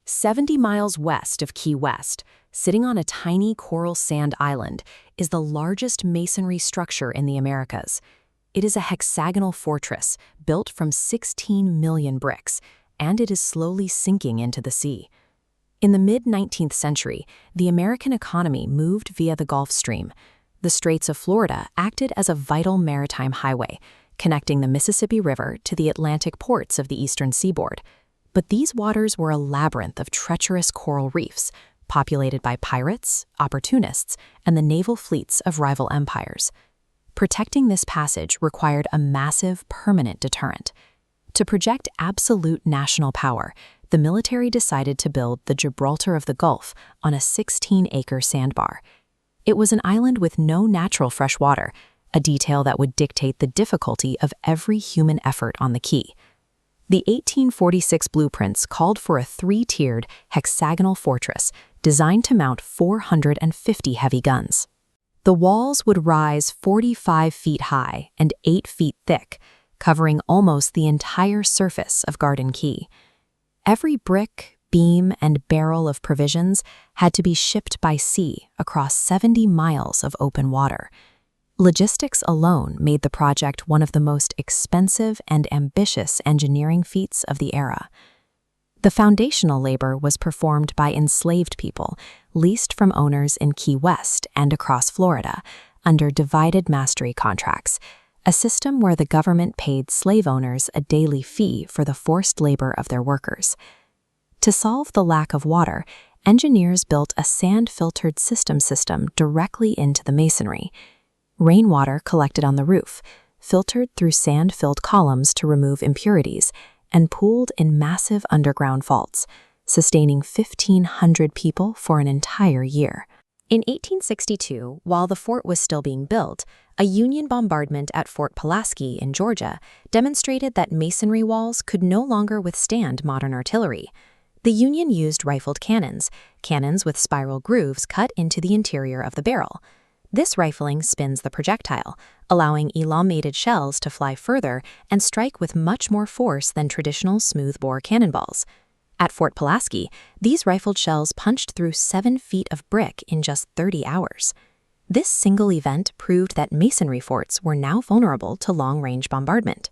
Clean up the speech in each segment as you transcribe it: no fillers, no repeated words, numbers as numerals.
70 miles west of Key West, sitting on a tiny coral sand island, is the largest masonry structure in the Americas. It is a hexagonal fortress built from 16 million bricks, and it is slowly sinking into the sea. In the mid-19th century, the American economy moved via the Gulf Stream. The Straits of Florida acted as a vital maritime highway, connecting the Mississippi River to the Atlantic ports of the eastern seaboard. But these waters were a labyrinth of treacherous coral reefs, populated by pirates, opportunists, and the naval fleets of rival empires. Protecting this passage required a massive, permanent deterrent. To project absolute national power, the military decided to build the Gibraltar of the Gulf on a 16-acre sandbar. It was an island with no natural fresh water, a detail that would dictate the difficulty of every human effort on the key. The 1846 blueprints called for a three-tiered, hexagonal fortress designed to mount 450 heavy guns. The walls would rise 45 feet high and 8 feet thick, covering almost the entire surface of Garden Key. Every brick, beam, and barrel of provisions had to be shipped by sea across 70 miles of open water. Logistics alone made the project one of the most expensive and ambitious engineering feats of the era. The foundational labor was performed by enslaved people, leased from owners in Key West and across Florida, under divided mastery contracts, a system where the government paid slave owners a daily fee for the forced labor of their workers. To solve the lack of water, engineers built a sand-filtered system directly into the masonry. Rainwater collected on the roof, filtered through sand-filled columns to remove impurities, and pooled in massive underground vaults, sustaining 1,500 people for an entire year. In 1862, while the fort was still being built, a Union bombardment at Fort Pulaski in Georgia demonstrated that masonry walls could no longer withstand modern artillery. The Union used rifled cannons with spiral grooves cut into the interior of the barrel. This rifling spins the projectile, allowing elongated shells to fly further and strike with much more force than traditional smoothbore cannonballs. At Fort Pulaski, these rifled shells punched through 7 feet of brick in just 30 hours. This single event proved that masonry forts were now vulnerable to long-range bombardment.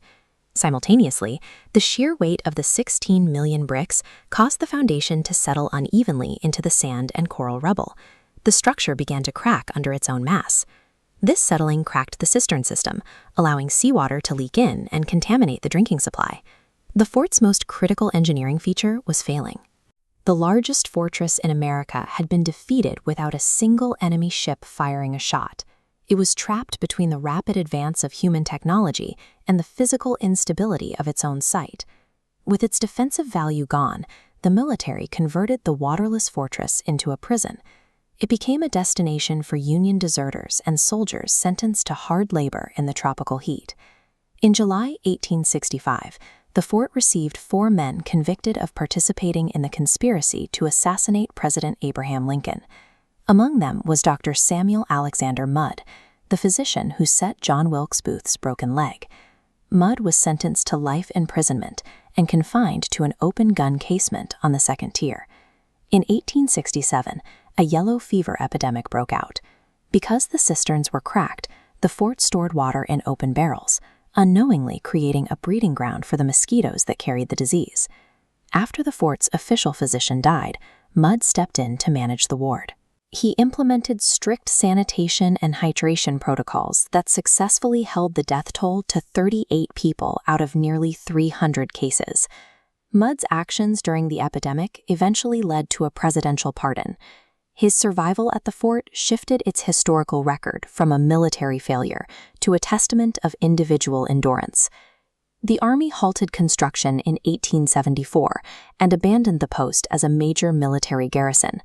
Simultaneously, the sheer weight of the 16 million bricks caused the foundation to settle unevenly into the sand and coral rubble. The structure began to crack under its own mass. This settling cracked the cistern system, allowing seawater to leak in and contaminate the drinking supply. The fort's most critical engineering feature was failing. The largest fortress in America had been defeated without a single enemy ship firing a shot. It was trapped between the rapid advance of human technology and the physical instability of its own site. With its defensive value gone, the military converted the waterless fortress into a prison. It became a destination for Union deserters and soldiers sentenced to hard labor in the tropical heat. In July 1865, the fort received 4 men convicted of participating in the conspiracy to assassinate President Abraham Lincoln. Among them was Dr. Samuel Alexander Mudd, the physician who set John Wilkes Booth's broken leg. Mudd was sentenced to life imprisonment and confined to an open gun casement on the second tier. In 1867, a yellow fever epidemic broke out. Because the cisterns were cracked, the fort stored water in open barrels, unknowingly creating a breeding ground for the mosquitoes that carried the disease. After the fort's official physician died, Mudd stepped in to manage the ward. He implemented strict sanitation and hydration protocols that successfully held the death toll to 38 people out of nearly 300 cases. Mudd's actions during the epidemic eventually led to a presidential pardon. His survival at the fort shifted its historical record from a military failure to a testament of individual endurance. The Army halted construction in 1874 and abandoned the post as a major military garrison.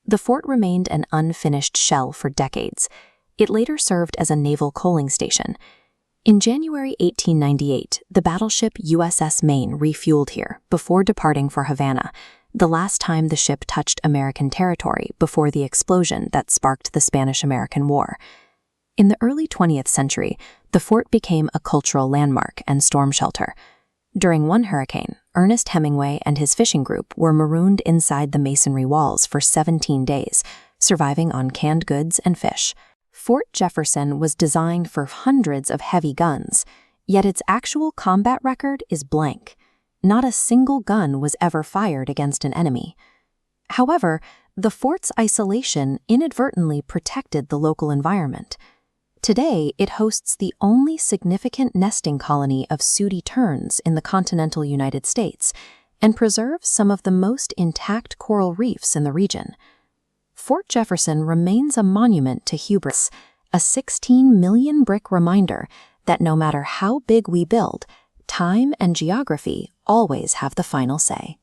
The fort remained an unfinished shell for decades. It later served as a naval coaling station. In January 1898, the battleship USS Maine refueled here before departing for Havana, the last time the ship touched American territory before the explosion that sparked the Spanish-American War. In the early 20th century, the fort became a cultural landmark and storm shelter. During one hurricane, Ernest Hemingway and his fishing group were marooned inside the masonry walls for 17 days, surviving on canned goods and fish. Fort Jefferson was designed for hundreds of heavy guns, yet its actual combat record is blank. Not a single gun was ever fired against an enemy. However, the fort's isolation inadvertently protected the local environment. Today, it hosts the only significant nesting colony of sooty terns in the continental United States and preserves some of the most intact coral reefs in the region. Fort Jefferson remains a monument to hubris, a 16 million brick reminder that no matter how big we build, time and geography always have the final say.